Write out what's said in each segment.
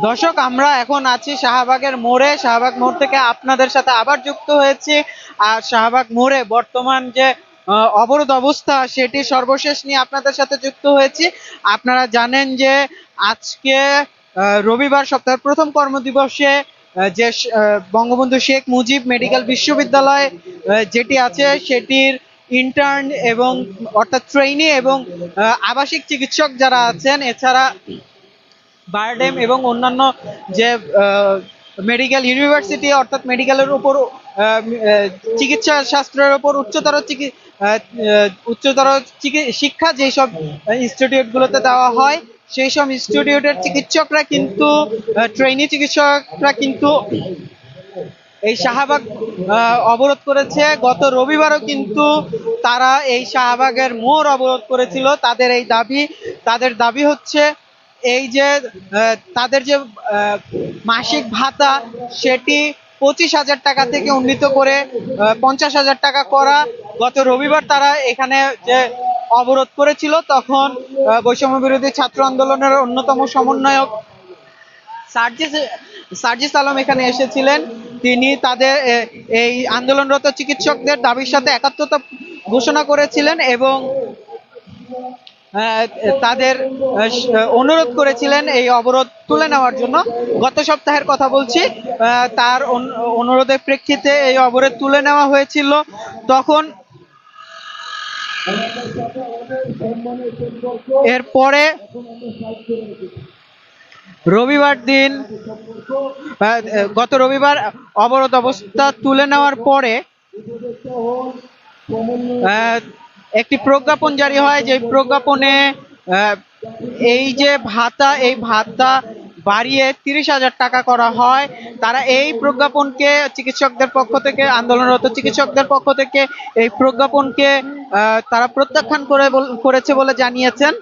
দর্শক, আমরা এখন আছি শাহবাগের মোড়ে। শাহবাগ মোড় থেকে আপনাদের সাথে আবার যুক্ত হয়েছি। আর শাহবাগ মোড়ে বর্তমান যে অবরোধ অবস্থা, সেটি সর্বশেষ নিয়ে আপনাদের সাথে যুক্ত হয়েছি। আপনারা জানেন যে আজকে রবিবার, সপ্তাহের প্রথম কর্মদিবসে যে বঙ্গবন্ধু শেখ মুজিব মেডিকেল বিশ্ববিদ্যালয় যেটি আছে, সেটির ইন্টার্ন এবং অর্থাৎ ট্রেইনি এবং আবাসিক চিকিৎসক যারা আছেন, এছাড়া বারডেম এবং অন্যান্য যে মেডিকেল ইউনিভার্সিটি অর্থাৎ মেডিকেলের উপর চিকিৎসা শাস্ত্রের উপর উচ্চতর শিক্ষা যেসব ইনস্টিটিউটগুলোতে দেওয়া হয়, সেই সব ইনস্টিটিউটের চিকিৎসকরা কিন্তু ট্রেনি চিকিৎসকরা কিন্তু এই শাহবাগ অবরোধ করেছে। গত রবিবারও কিন্তু তারা এই শাহবাগের মোড় অবরোধ করেছিল। তাদের দাবি হচ্ছে এই যে তাদের যে মাসিক ভাতা, সেটি 25,000 টাকা থেকে উন্নীত করে 50,000 টাকা করা। গত রবিবার তারা এখানে যে অবরোধ করেছিল, তখন বৈষম্য বিরোধী ছাত্র আন্দোলনের অন্যতম সমন্বয়ক সার্জিস আলম এখানে এসেছিলেন। তিনি তাদের এই আন্দোলনরত চিকিৎসকদের দাবির সাথে একাত্মতা ঘোষণা করেছিলেন এবং তাদের অনুরোধ করেছিলেন এই অবরোধ তুলে নেওয়ার জন্য। গত সপ্তাহের কথা বলছি, তার অনুরোধের প্রেক্ষিতে এই অবরোধ তুলে নেওয়া হয়েছিল। তখন এরপরে রবিবার দিন, গত রবিবার অবরোধ অবস্থা তুলে নেওয়ার পরে একটি প্রজ্ঞাপন জারি হয়, যে প্রজ্ঞাপনে এই যে ভাতা, এই ভাতা বাড়িয়ে 30,000 টাকা করা হয়। তারা এই প্রজ্ঞাপনকে চিকিৎসকদের পক্ষ থেকে, আন্দোলনরত চিকিৎসকদের পক্ষ থেকে এই প্রজ্ঞাপনকে তারা প্রত্যাখ্যান করেছে বলে জানিয়েছেন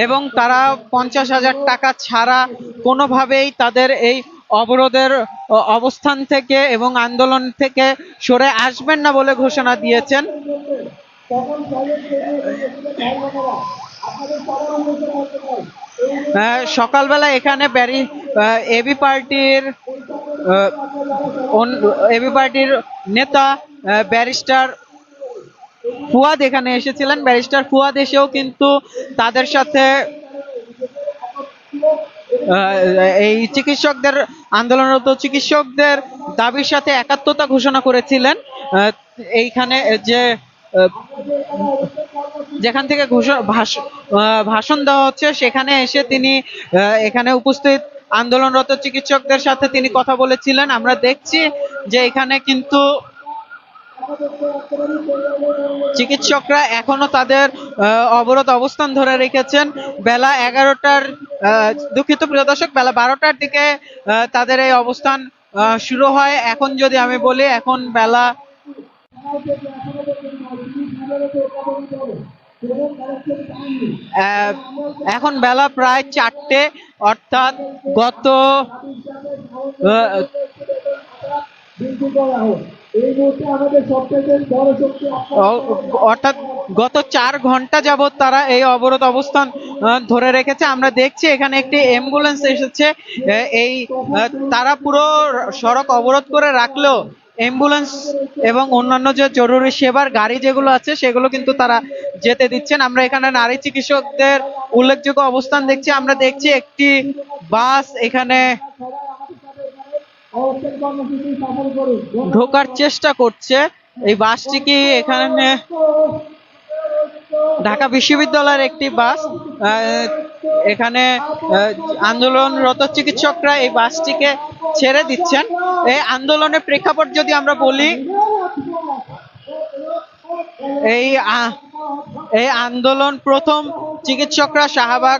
এবং তারা 50,000 টাকা ছাড়া কোনোভাবেই তাদের এই অবরোধের অবস্থান থেকে এবং আন্দোলন থেকে সরে আসবেন না বলে ঘোষণা দিয়েছেন। সকালবেলা এখানে এবি পার্টির নেতা ব্যারিস্টার ফুয়াদ এখানে এসেছিলেন। ব্যারিস্টার ফুয়াদ এসেও কিন্তু তাদের সাথে এই আন্দোলনরত চিকিৎসকদের দাবির সাথে একাত্মতা ঘোষণা করেছিলেন। এইখানে যেখান থেকে ভাষণ দেওয়া হচ্ছে, সেখানে এসে তিনি এখানে উপস্থিত আন্দোলনরত চিকিৎসকদের সাথে তিনি কথা বলেছিলেন। আমরা দেখছি যে এখানে কিন্তু চিকিৎসকরা এখনো তাদের অবরোধ অবস্থান ধরে রেখেছেন। বেলা 11টার, দুঃখিত প্রিয় দর্শক, বেলা 12টার দিকে তাদের এই অবস্থান শুরু হয়। এখন যদি আমি বলি, এখন বেলা প্রায় 4টে, অর্থাৎ গত 4 ঘন্টা যাবত তারা এই অবরোধ অবস্থান ধরে রেখেছে। আমরা দেখছি এখানে একটি অ্যাম্বুলেন্স এসেছে। তারা পুরো সড়ক অবরোধ করে রাখলেও অ্যাম্বুলেন্স এবং অন্যান্য যে জরুরি সেবার গাড়ি যেগুলো আছে, সেগুলো কিন্তু তারা যেতে দিচ্ছেন। আমরা এখানে নারী চিকিৎসকদের উল্লেখযোগ্য অবস্থান দেখছি। আমরা দেখছি একটি বাস এখানে ঢোকার চেষ্টা করছে। এই বাসটি কি এখানে ঢাকা বিশ্ববিদ্যালয়ের একটি বাস। এখানে আন্দোলনরত চিকিৎসকরা এই বাসটিকে ছেড়ে দিচ্ছেন। এই আন্দোলনের প্রেক্ষাপট যদি আমরা বলি, এই আন্দোলন প্রথম চিকিৎসকরা শাহবাগ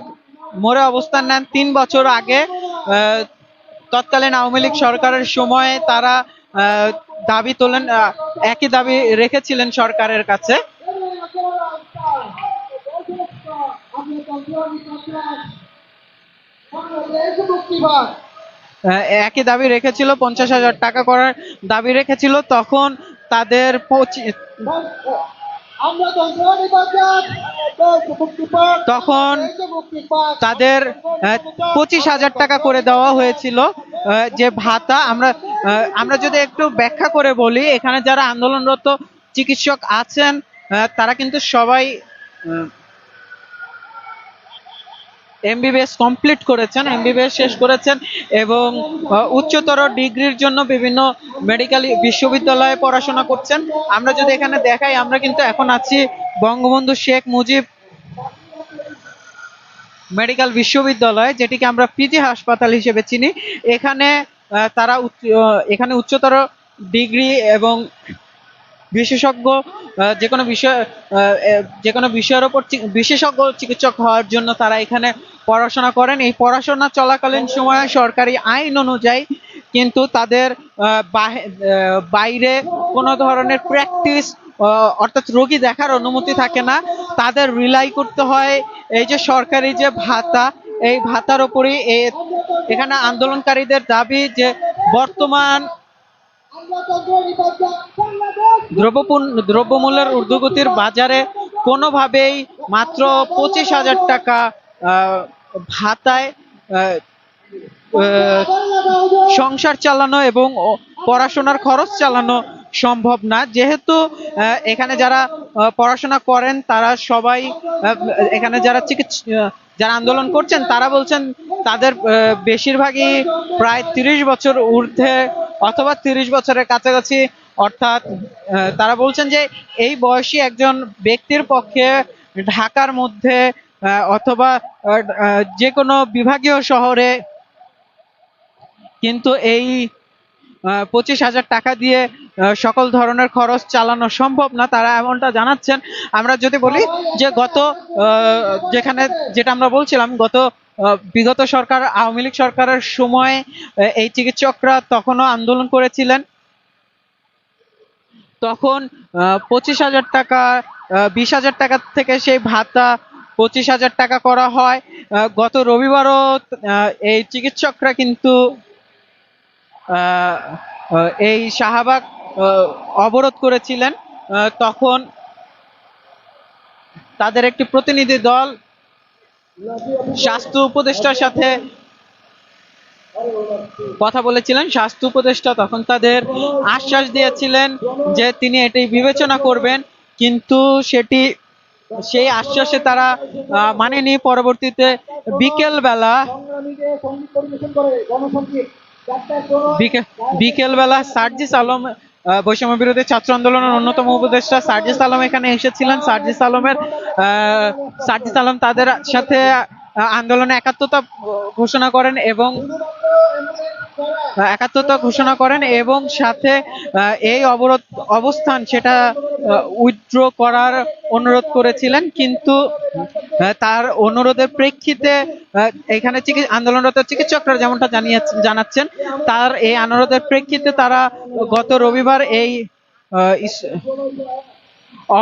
মোড়ে অবস্থান নেন 3 বছর আগে। তৎকালীন আওয়ামী লীগ সরকারের সময় তারা দাবি তোলেন, একই দাবি রেখেছিলেন সরকারের কাছে। একই দাবি রেখেছিল, 50,000 টাকা করার দাবি রেখেছিল। তখন তাদের তখন তাদের 25,000 টাকা করে দেওয়া হয়েছিল যে ভাতা। আমরা যদি একটু ব্যাখ্যা করে বলি, এখানে যারা আন্দোলনরত চিকিৎসক আছেন তারা কিন্তু সবাই এমবিবিএস কমপ্লিট করেছেন, এমবিবিএস শেষ করেছেন এবং উচ্চতর ডিগ্রির জন্য বিভিন্ন মেডিকেল বিশ্ববিদ্যালয়ে পড়াশোনা করছেন। আমরা যদি এখানে দেখাই, আমরা কিন্তু এখন আছি বঙ্গবন্ধু শেখ মুজিব মেডিকেল বিশ্ববিদ্যালয়, যেটিকে আমরা পিজি হাসপাতাল হিসেবে চিনি। এখানে তারা এখানে উচ্চতর ডিগ্রি এবং বিশেষজ্ঞ যে কোনো বিষয়ের উপর বিশেষজ্ঞ চিকিৎসক হওয়ার জন্য তারা এখানে পড়াশোনা করেন। এই পড়াশোনা চলাকালীন সময়ে সরকারি আইন অনুযায়ী কিন্তু তাদের বাইরে কোনো ধরনের প্র্যাকটিস অর্থাৎ রোগী দেখার অনুমতি থাকে না। তাদের রিলাই করতে হয় এই যে সরকারি যে ভাতা, এই ভাতার উপরই এখানে আন্দোলনকারীদের দাবি যে বর্তমান দ্রব্যমূল্যের ঊর্ধ্বগতির বাজারে কোনোভাবেই মাত্র 25,000 টাকা ভাতায় সংসার চালানো এবং পড়াশোনার খরচ চালানো সম্ভব না। যেহেতু এখানে যারা পড়াশোনা করেন তারা সবাই এখানে যারা আন্দোলন করছেন তারা বলছেন তাদের বেশিরভাগই প্রায় 30 বছর ঊর্ধ্বে অথবা 30 বছরের কাছাকাছি। অর্থাৎ তারা বলছেন যে এই বয়সী একজন ব্যক্তির পক্ষে ঢাকার মধ্যে অথবা যে কোনো বিভাগীয় শহরে কিন্তু এই 25,000 টাকা দিয়ে সকল ধরনের খরচ চালানো সম্ভব না, তারা এমনটা জানাচ্ছেন। আমরা যদি বলি যে যেটা আমরা বলছিলাম, বিগত সরকার আওয়ামী লীগ সরকারের সময় এই চিকিৎসকরা তখনও আন্দোলন করেছিলেন। তখন 25,000 টাকা 20,000 টাকা থেকে সেই ভাতা 25,000 টাকা করা হয়। গত রবিবারও এই চিকিৎসকরা কিন্তু এই শাহবাগ অবরোধ করেছিলেন। তখন তাদের একটি প্রতিনিধি দল স্বাস্থ্য উপদেষ্টার সাথে কথা বলেছিলেন। স্বাস্থ্য উপদেষ্টা তখন তাদের আশ্বাস দিয়েছিলেন যে তিনি এটি বিবেচনা করবেন, কিন্তু সেই আশ্বাসে তারা মানেনি। পরবর্তীতে বিকেলবেলা সার্জিস আলম, বৈষম্য বিরোধী ছাত্র আন্দোলনের অন্যতম উপদেষ্টা সার্জিস আলম এখানে এসেছিলেন। সার্জিস আলম তাদের সাথে আন্দোলনে একাত্মতা ঘোষণা করেন এবং সাথে এই অবস্থান সেটা উইথড্র করার অনুরোধ করেছিলেন। কিন্তু তার অনুরোধের প্রেক্ষিতে এখানে আন্দোলনরত চিকিৎসকরা যেমনটা জানাচ্ছেন, তার এই অনুরোধের প্রেক্ষিতে তারা গত রবিবার এই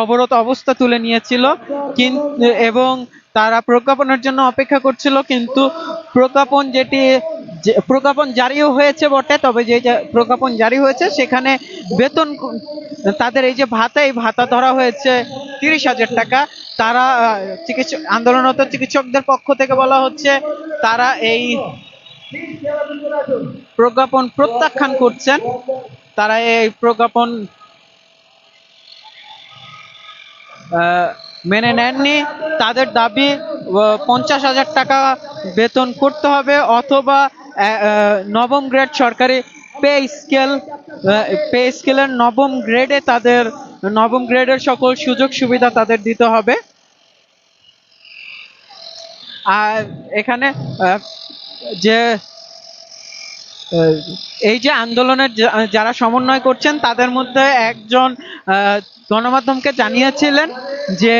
অবরোধ অবস্থা তুলে নিয়েছিল এবং তারা প্রজ্ঞাপনের জন্য অপেক্ষা করছিল। কিন্তু প্রজ্ঞাপন জারিও হয়েছে বটে, তবে যে প্রজ্ঞাপন জারি হয়েছে সেখানে বেতন, তাদের এই যে ভাতা, এই ভাতা ধরা হয়েছে 30,000 টাকা। তারা আন্দোলনরত চিকিৎসকদের পক্ষ থেকে বলা হচ্ছে তারা এই প্রজ্ঞাপন প্রত্যাখ্যান করছেন। তারা এই প্রজ্ঞাপন মেনে নেননি। তাদের দাবি 50,000 টাকা বেতন করতে হবে অথবা নবম গ্রেড সরকারি পে স্কেলের নবম গ্রেডের সকল সুযোগ সুবিধা তাদের দিতে হবে। আর এখানে এই যে আন্দোলনের যারা সমন্বয় করছেন তাদের মধ্যে একজন গণমাধ্যমকে জানিয়েছিলেন যে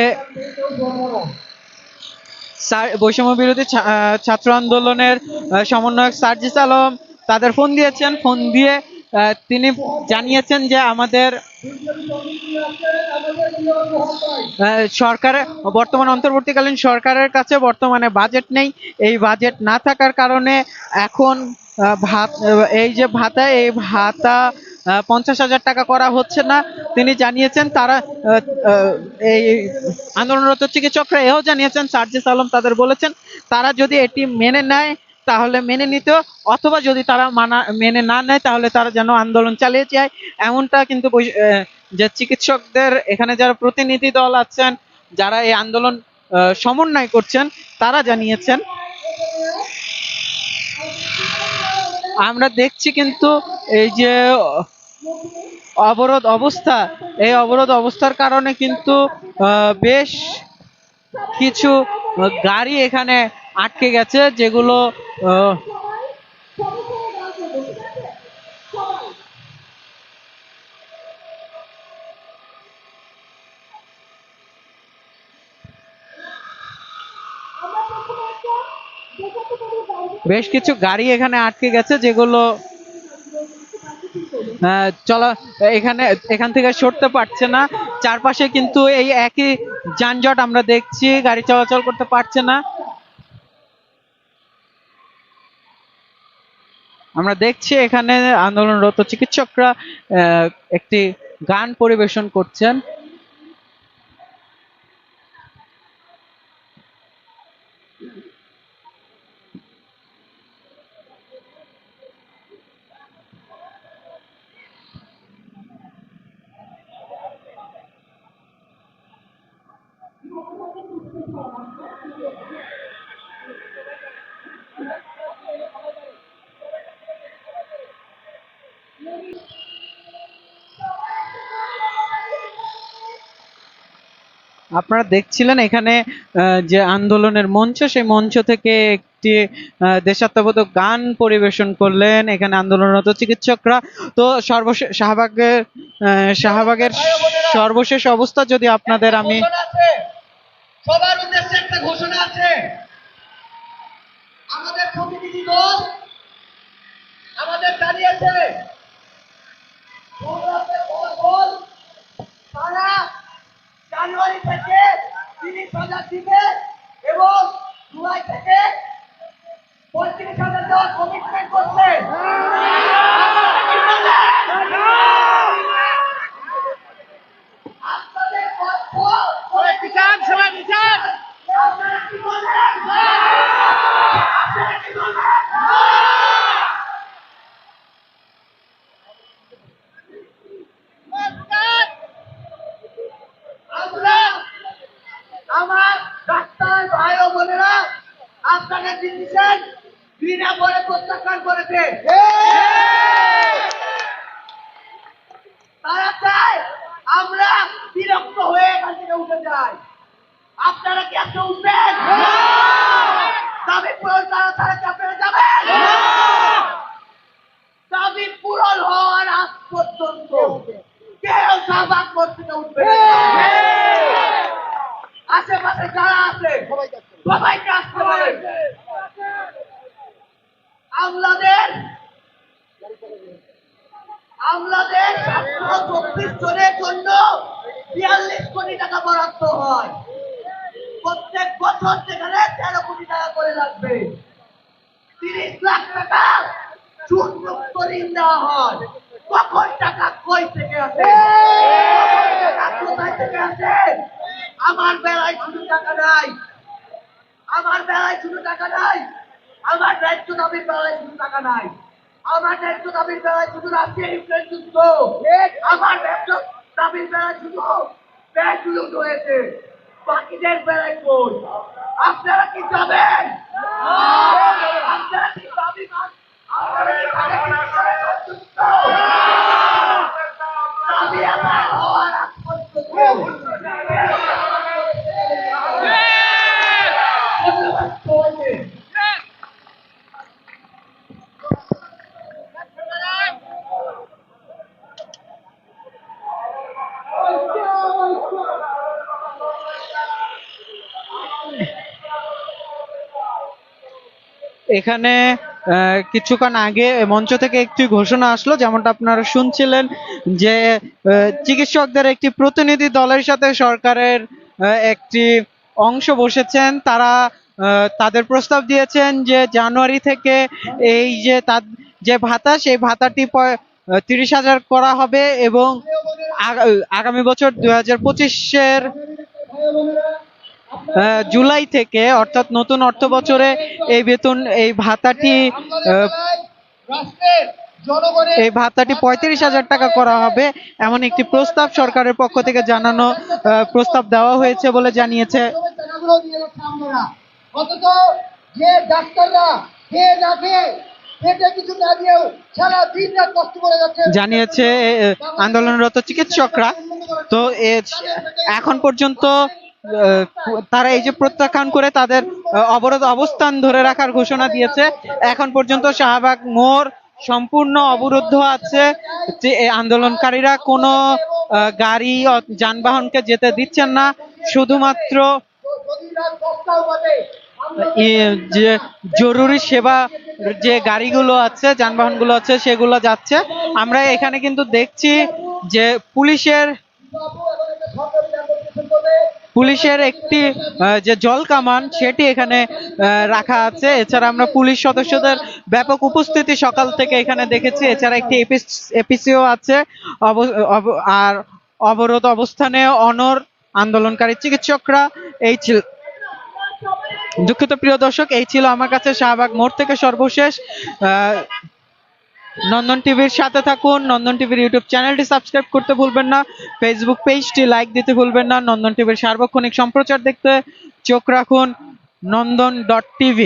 বৈষম্য বিরোধী ছাত্র আন্দোলনের সমন্বয়ক সার্জিস আলম তাদের ফোন দিয়ে তিনি জানিয়েছেন যে আমাদের বর্তমান অন্তর্বর্তীকালীন সরকারের কাছে বর্তমানে বাজেট নেই। এই বাজেট না থাকার কারণে এখন এই ভাতা 50,000 টাকা করা হচ্ছে না। তিনি জানিয়েছেন তারা আহ, আহ, এই আন্দোলনরত চিকিৎসকরা এও জানিয়েছেন, সার্জিস আলম তাদের বলেছেন তারা যদি এটি মেনে নেয় তাহলে মেনে নিত, অথবা যদি তারা মেনে না নেয় তাহলে তারা যেন আন্দোলন চালিয়ে যায়। এমনটা কিন্তু যে চিকিৎসকদের এখানে যারা প্রতিনিধি দল আছেন, যারা এই আন্দোলন সমন্বয় করছেন, তারা জানিয়েছেন। আমরা দেখছি কিন্তু এই যে অবরোধ অবস্থা, এই অবরোধ অবস্থার কারণে কিন্তু বেশ কিছু গাড়ি এখানে আটকে গেছে, যেগুলো আহ, বেশ কিছু গাড়ি এখানে আটকে গেছে, যেগুলো চলা এখান থেকে সরতে পারছে না। চারপাশে কিন্তু এই একই যানজট আমরা দেখছি, গাড়ি চলাচল করতে পারছে না। আমরা দেখছি এখানে আন্দোলনরত চিকিৎসকরা একটি গান পরিবেশন করছেন। আপনারা দেখছিলেন এখানে যে আন্দোলনের মঞ্চ, সেই মঞ্চ থেকে একটি দেশাত্মবোধক গান পরিবেশন করলেন এখানে আন্দোলনরত চিকিৎসকরা। তো সর্বশেষ শাহবাগের সর্বশেষ অবস্থা যদি আপনাদের আমি সবার উদ্দেশ্যে একটা ঘোষণা আছে। আমাদের প্রতিনিধি দল আমাদের দাঁড়িয়েছে, তারা জানুয়ারি থেকে 30,000 দিবে এবং জুলাই থেকে 35,000 দেওয়ার কমিটমেন্ট করছে। আপনাদের পক্ষ করে কিষান সবাই কিষান আপনারা কি বলেন? আপনারা কি বলেন? আমরা আমার ডাক্তার ভাই ও বোনেরা আপনাদের ডিসিশন ঘৃণা করে প্রত্যাখ্যান করেছে। তারা চায় আমরা বিরক্ত হয়ে এখান থেকে উঠে যাই। আপনারা কি আজকে উঠবেন? দাবি পূরণ তারা ছাড়া কি আপনারা যাবেন? দাবি পূরণ হওয়ার আগ পর্যন্ত কেউ শাহবাগ মোড় থেকে উঠবে না। আশেপাশে যারা আছে সবাইকে আসতে পারে। আমলাদের 724 জনের জন্য 42 কোটি টাকা বরাদ্দ হয়। প্রত্যেক বছর সেখানে 13 কোটি টাকা করে লাগবে। 30 লাখ টাকা সুদ মুক্ত ঋণ দেওয়া হয়। কখন টাকা কই থেকে আসে? কোথায় থেকে আসে? আমার বেলায় শুধু টাকা নাই, আমার বেলায় শুধু টাকা নাই, আমার রাজ্য দাবির বেলায় শুধু টাকা নাই, আমার রাজ্য দাবির বেলায় শুধু রাশিয়া ইউক্রেন যুদ্ধ, আমার রাজ্য দাবির বেলায় শুধু ব্যাংক লুট হয়েছে। বাকিদের বেলায় কই? আপনারা কি যাবেন? আপনারা কি দাবি আপনারা কি সন্তুষ্ট? দাবি আদায় হওয়ার আগ পর্যন্ত এখানে কিছুক্ষণ আগে মঞ্চ থেকে একটি ঘোষণা আসলো, যেমনটা আপনারা শুনছিলেন, যে চিকিৎসকদের একটি প্রতিনিধি দলের সাথে সরকারের একটি অংশ বসেছেন। তারা তাদের প্রস্তাব দিয়েছেন যে জানুয়ারি থেকে এই যে যে ভাতা, সেই ভাতাটি 30,000 করা হবে এবং আগামী বছর 2025-এর জুলাই থেকে অর্থাৎ নতুন অর্থ বছরে এই বেতন এই ভাতাটি আহ, এই ভাতাটি 35,000 টাকা করা হবে এমন একটি প্রস্তাব সরকারের পক্ষ থেকে জানানো প্রস্তাব দেওয়া হয়েছে বলে জানিয়েছে টাকাগুলো দিয়ে যাচ্ছে আমরা অথচ যে ডাক্তাররা খেয়ে না খেয়ে পেটে কিছু না দিয়েও সারা দিন রাত কষ্ট করে যাচ্ছে জানিয়েছে আন্দোলনরত চিকিৎসকরা। তো এখন পর্যন্ত তারা এই যে প্রত্যাখ্যান করে তাদের অবরোধ অবস্থান ধরে রাখার ঘোষণা দিয়েছে। এখন পর্যন্ত শাহবাগ মোড় সম্পূর্ণ অবরুদ্ধ আছে। যে এই আন্দোলনকারীরা কোনো গাড়ি যানবাহনকে যেতে দিচ্ছেন না, শুধুমাত্র যে জরুরি সেবা যে গাড়িগুলো আছে যানবাহনগুলো আছে সেগুলো যাচ্ছে। আমরা এখানে কিন্তু দেখছি যে পুলিশের একটি যে জল কামান সেটি এখানে রাখা আছে। এছাড়া আমরা পুলিশ সদস্যদের ব্যাপক উপস্থিতি সকাল থেকে এখানে দেখেছি। এছাড়া একটি এপিসিও আছে। আর অবরোধ অবস্থানে অনড় আন্দোলনকারী চিকিৎসকরা। এই ছিল, দুঃখিত প্রিয় দর্শক, এই ছিল আমার কাছে শাহবাগ মোড় থেকে সর্বশেষ। নন্দন টিভির সাথে থাকুন। নন্দন টিভির ইউটিউব চ্যানেলটি সাবস্ক্রাইব করতে ভুলবেন না, ফেসবুক পেজটি লাইক দিতে ভুলবেন না। নন্দন টিভির সার্বক্ষণিক সম্প্রচার দেখতে চোখ রাখুন nandon.tv।